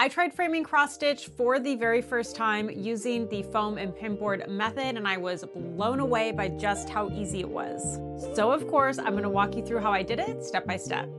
I tried framing cross stitch for the very first time using the foam and pinboard method, and I was blown away by just how easy it was. So of course, I'm gonna walk you through how I did it step by step.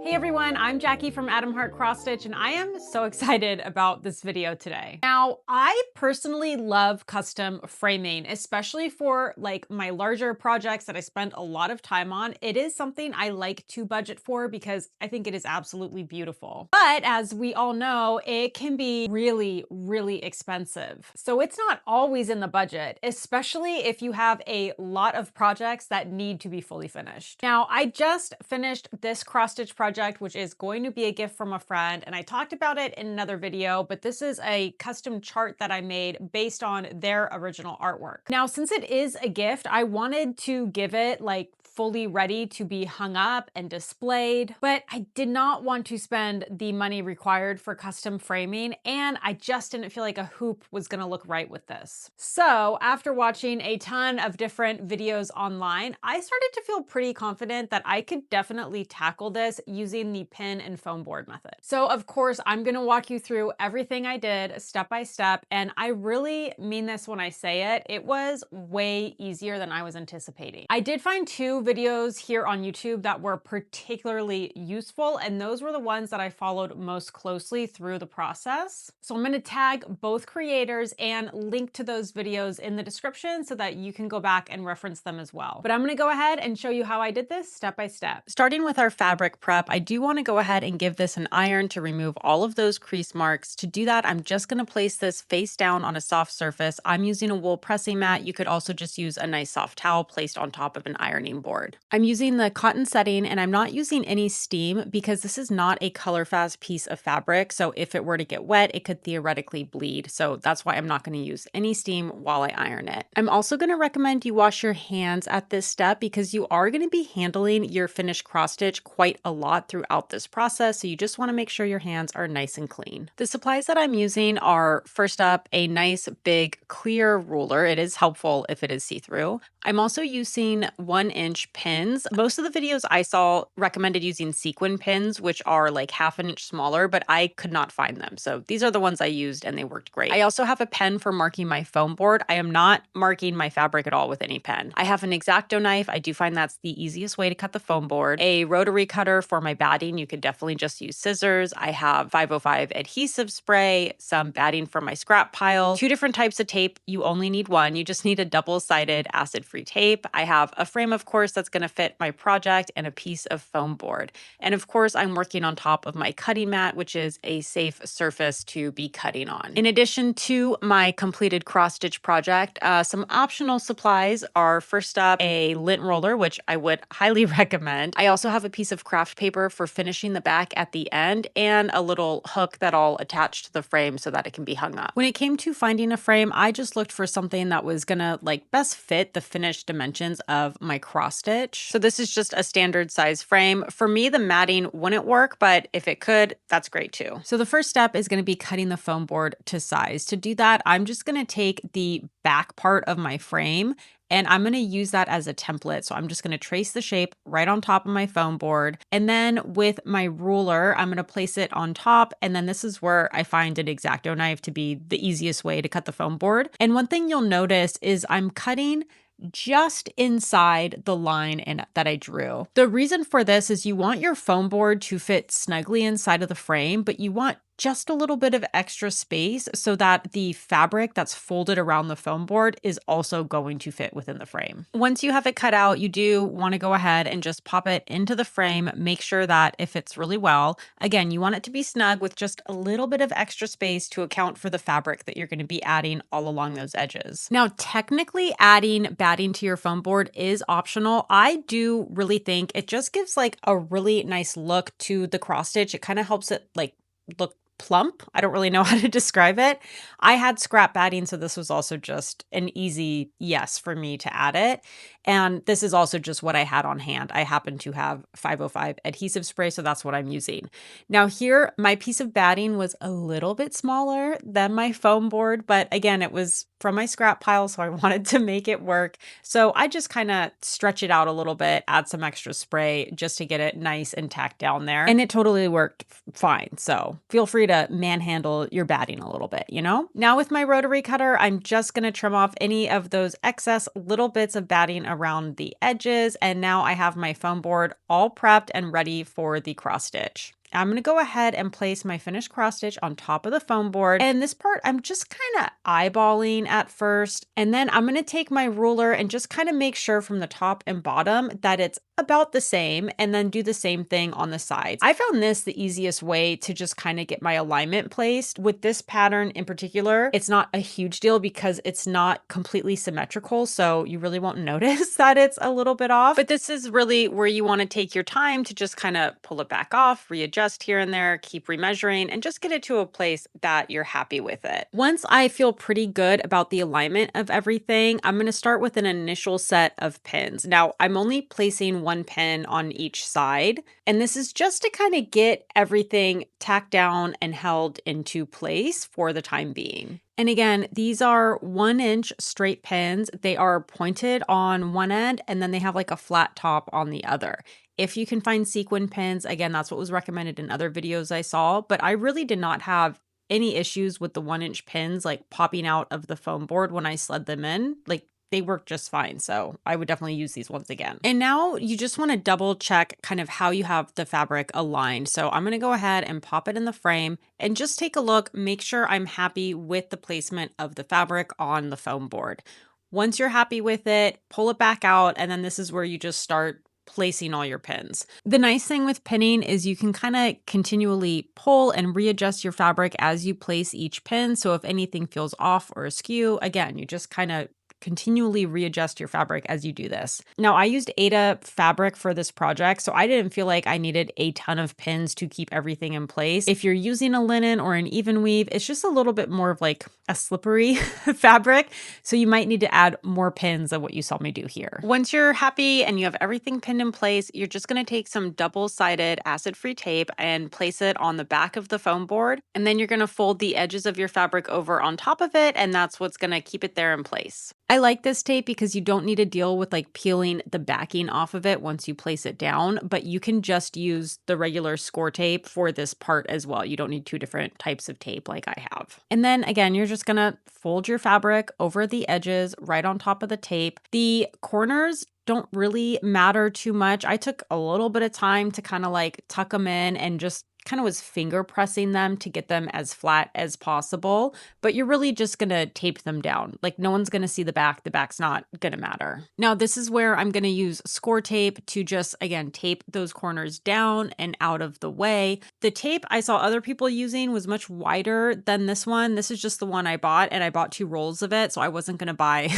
Hey everyone, I'm Jackie from Adam Hart Cross Stitch, and I am so excited about this video today. Now, I personally love custom framing, especially for like my larger projects that I spend a lot of time on. It is something I like to budget for because I think it is absolutely beautiful. But as we all know, it can be really, really expensive. So it's not always in the budget, especially if you have a lot of projects that need to be fully finished. Now, I just finished this cross stitch project, which is going to be a gift from a friend, and I talked about it in another video, but this is a custom chart that I made based on their original artwork. Now, since it is a gift, I wanted to give it like fully ready to be hung up and displayed, but I did not want to spend the money required for custom framing, and I just didn't feel like a hoop was gonna look right with this. So after watching a ton of different videos online, I started to feel pretty confident that I could definitely tackle this using the pin and foam board method. So of course, I'm gonna walk you through everything I did step by step, and I really mean this when I say it. It was way easier than I was anticipating. I did find two videos here on YouTube that were particularly useful, and those were the ones that I followed most closely through the process. So I'm gonna tag both creators and link to those videos in the description so that you can go back and reference them as well. But I'm gonna go ahead and show you how I did this step by step. Starting with our fabric prep, I do wanna go ahead and give this an iron to remove all of those crease marks. To do that, I'm just gonna place this face down on a soft surface. I'm using a wool pressing mat. You could also just use a nice soft towel placed on top of an ironing board. I'm using the cotton setting, and I'm not using any steam because this is not a color fast piece of fabric. So if it were to get wet, it could theoretically bleed. So that's why I'm not going to use any steam while I iron it. I'm also going to recommend you wash your hands at this step because you are going to be handling your finished cross stitch quite a lot throughout this process. So you just want to make sure your hands are nice and clean. The supplies that I'm using are, first up, a nice big clear ruler. It is helpful if it is see-through. I'm also using 1-inch pins. Most of the videos I saw recommended using sequin pins, which are like half an inch smaller, but I could not find them. So these are the ones I used and they worked great. I also have a pen for marking my foam board. I am not marking my fabric at all with any pen. I have an X-Acto knife. I do find that's the easiest way to cut the foam board. A rotary cutter for my batting. You could definitely just use scissors. I have 505 adhesive spray, some batting for my scrap pile, 2 different types of tape. You only need one. You just need a double-sided acid-free tape. I have a frame, of course, that's going to fit my project, and a piece of foam board. And of course, I'm working on top of my cutting mat, which is a safe surface to be cutting on. In addition to my completed cross stitch project, some optional supplies are, first up, a lint roller, which I would highly recommend. I also have a piece of craft paper for finishing the back at the end, and a little hook that I'll attach to the frame so that it can be hung up. When it came to finding a frame, I just looked for something that was gonna like best fit the finished dimensions of my cross stitch. So this is just a standard size frame. For me, the matting wouldn't work, but if it could, that's great too. So the first step is going to be cutting the foam board to size. To do that, I'm just going to take the back part of my frame and I'm going to use that as a template. So I'm just going to trace the shape right on top of my foam board. And then with my ruler, I'm going to place it on top. And then this is where I find an X-Acto knife to be the easiest way to cut the foam board. And one thing you'll notice is I'm cutting just inside the line that I drew. The reason for this is you want your foam board to fit snugly inside of the frame, but you want just a little bit of extra space so that the fabric that's folded around the foam board is also going to fit within the frame. Once you have it cut out, you do want to go ahead and just pop it into the frame. Make sure that it fits really well. Again, you want it to be snug with just a little bit of extra space to account for the fabric that you're going to be adding all along those edges. Now, technically adding batting to your foam board is optional. I do really think it just gives like a really nice look to the cross stitch. It kind of helps it like look plump. I don't really know how to describe it. I had scrap batting, so this was also just an easy yes for me to add it. And this is also just what I had on hand. I happen to have 505 adhesive spray, so that's what I'm using. Now here, my piece of batting was a little bit smaller than my foam board, but again, it was from my scrap pile, so I wanted to make it work. So I just kind of stretch it out a little bit, add some extra spray just to get it nice and tacked down there. And it totally worked fine. So feel free to manhandle your batting a little bit, you know? Now with my rotary cutter, I'm just gonna trim off any of those excess little bits of batting around the edges. And now I have my foam board all prepped and ready for the cross stitch. I'm going to go ahead and place my finished cross stitch on top of the foam board. And this part, I'm just kind of eyeballing at first. And then I'm going to take my ruler and just kind of make sure from the top and bottom that it's about the same, and then do the same thing on the sides. I found this the easiest way to just kind of get my alignment placed. With this pattern in particular, it's not a huge deal because it's not completely symmetrical, so you really won't notice that it's a little bit off. But this is really where you want to take your time to just kind of pull it back off, readjust here and there, keep remeasuring, and just get it to a place that you're happy with it. Once I feel pretty good about the alignment of everything, I'm going to start with an initial set of pins. Now, I'm only placing one pin on each side, and this is just to kind of get everything tacked down and held into place for the time being. And again, these are 1-inch straight pins. They are pointed on one end, and then they have like a flat top on the other. If you can find sequin pins, again, that's what was recommended in other videos I saw, but I really did not have any issues with the 1-inch pins like popping out of the foam board when I slid them in. Like, they work just fine. So I would definitely use these once again. And now you just want to double check kind of how you have the fabric aligned. So I'm going to go ahead and pop it in the frame and just take a look, make sure I'm happy with the placement of the fabric on the foam board. Once you're happy with it, pull it back out. And then this is where you just start placing all your pins. The nice thing with pinning is you can kind of continually pull and readjust your fabric as you place each pin. So if anything feels off or askew, again, you just kind of continually readjust your fabric as you do this. Now, I used Aida fabric for this project, so I didn't feel like I needed a ton of pins to keep everything in place. If you're using a linen or an even weave, it's just a little bit more of like a slippery fabric, so you might need to add more pins than what you saw me do here. Once you're happy and you have everything pinned in place, you're just going to take some double-sided acid-free tape and place it on the back of the foam board, and then you're going to fold the edges of your fabric over on top of it, and that's what's going to keep it there in place. I like this tape because you don't need to deal with like peeling the backing off of it once you place it down, but you can just use the regular score tape for this part as well. You don't need two different types of tape like I have. And then again, you're just gonna fold your fabric over the edges right on top of the tape. The corners don't really matter too much. I took a little bit of time to kind of like tuck them in and just kind of was finger pressing them to get them as flat as possible, but you're really just gonna tape them down. Like no one's gonna see the back. The back's not gonna matter. Now this is where I'm gonna use score tape to just, again, tape those corners down and out of the way. The tape I saw other people using was much wider than this one. This is just the one I bought, and I bought 2 rolls of it, so I wasn't gonna buy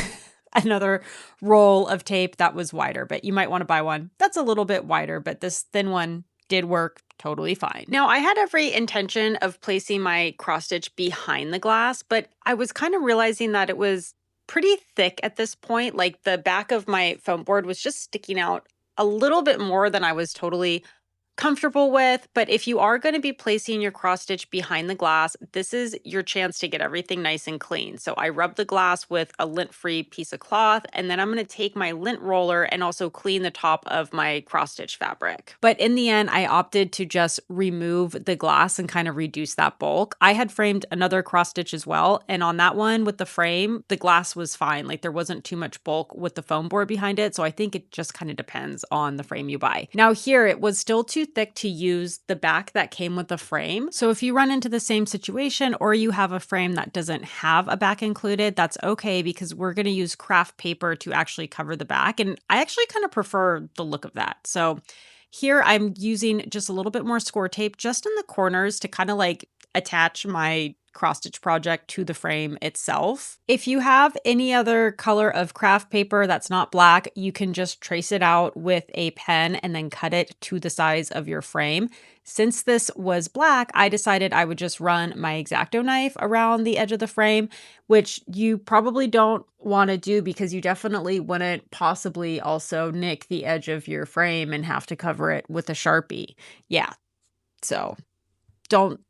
another roll of tape that was wider, but you might want to buy one that's a little bit wider, but this thin one did work totally fine. Now, I had every intention of placing my cross stitch behind the glass, but I was kind of realizing that it was pretty thick at this point. Like the back of my foam board was just sticking out a little bit more than I was totally comfortable with. But if you are going to be placing your cross stitch behind the glass, this is your chance to get everything nice and clean. So I rub the glass with a lint-free piece of cloth, and then I'm going to take my lint roller and also clean the top of my cross stitch fabric. But in the end, I opted to just remove the glass and kind of reduce that bulk. I had framed another cross stitch as well, and on that one with the frame, the glass was fine. Like there wasn't too much bulk with the foam board behind it. So I think it just kind of depends on the frame you buy. Now here, it was still too thick to use the back that came with the frame. So if you run into the same situation or you have a frame that doesn't have a back included, that's okay, because we're going to use Kraft paper to actually cover the back. And I actually kind of prefer the look of that. So here I'm using just a little bit more score tape just in the corners to kind of like attach my cross stitch project to the frame itself. If you have any other color of craft paper that's not black, you can just trace it out with a pen and then cut it to the size of your frame. Since this was black, I decided I would just run my X-Acto knife around the edge of the frame, which you probably don't want to do because you definitely wouldn't possibly also nick the edge of your frame and have to cover it with a Sharpie. Yeah, so don't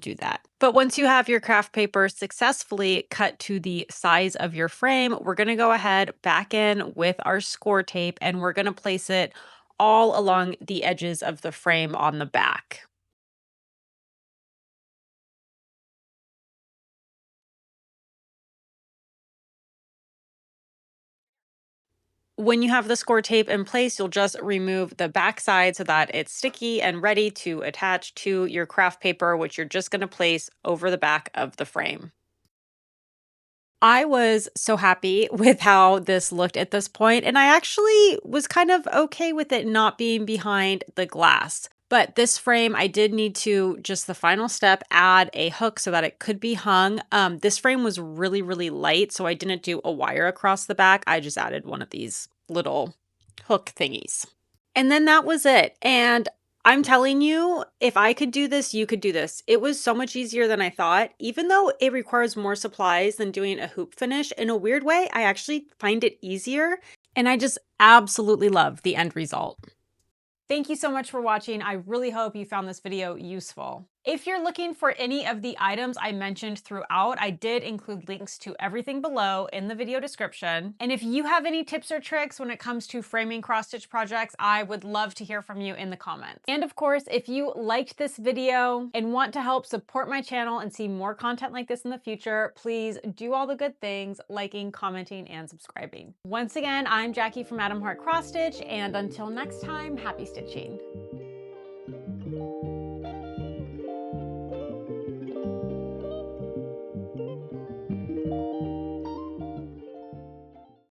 do that. But once you have your craft paper successfully cut to the size of your frame, we're going to go ahead back in with our score tape and we're going to place it all along the edges of the frame on the back. When you have the score tape in place, you'll just remove the back side so that it's sticky and ready to attach to your craft paper, which you're just going to place over the back of the frame. I was so happy with how this looked at this point, and I actually was kind of okay with it not being behind the glass. But this frame, I did need to, just the final step, add a hook so that it could be hung. This frame was really, really light, so I didn't do a wire across the back. I just added one of these little hook thingies. And then that was it. And I'm telling you, if I could do this, you could do this. It was so much easier than I thought. Even though it requires more supplies than doing a hoop finish, in a weird way, I actually find it easier. And I just absolutely love the end result. Thank you so much for watching. I really hope you found this video useful. If you're looking for any of the items I mentioned throughout, I did include links to everything below in the video description. And if you have any tips or tricks when it comes to framing cross-stitch projects, I would love to hear from you in the comments. And of course, if you liked this video and want to help support my channel and see more content like this in the future, please do all the good things, liking, commenting, and subscribing. Once again, I'm Jackie from Adam Hart Cross Stitch, and until next time, happy stitching.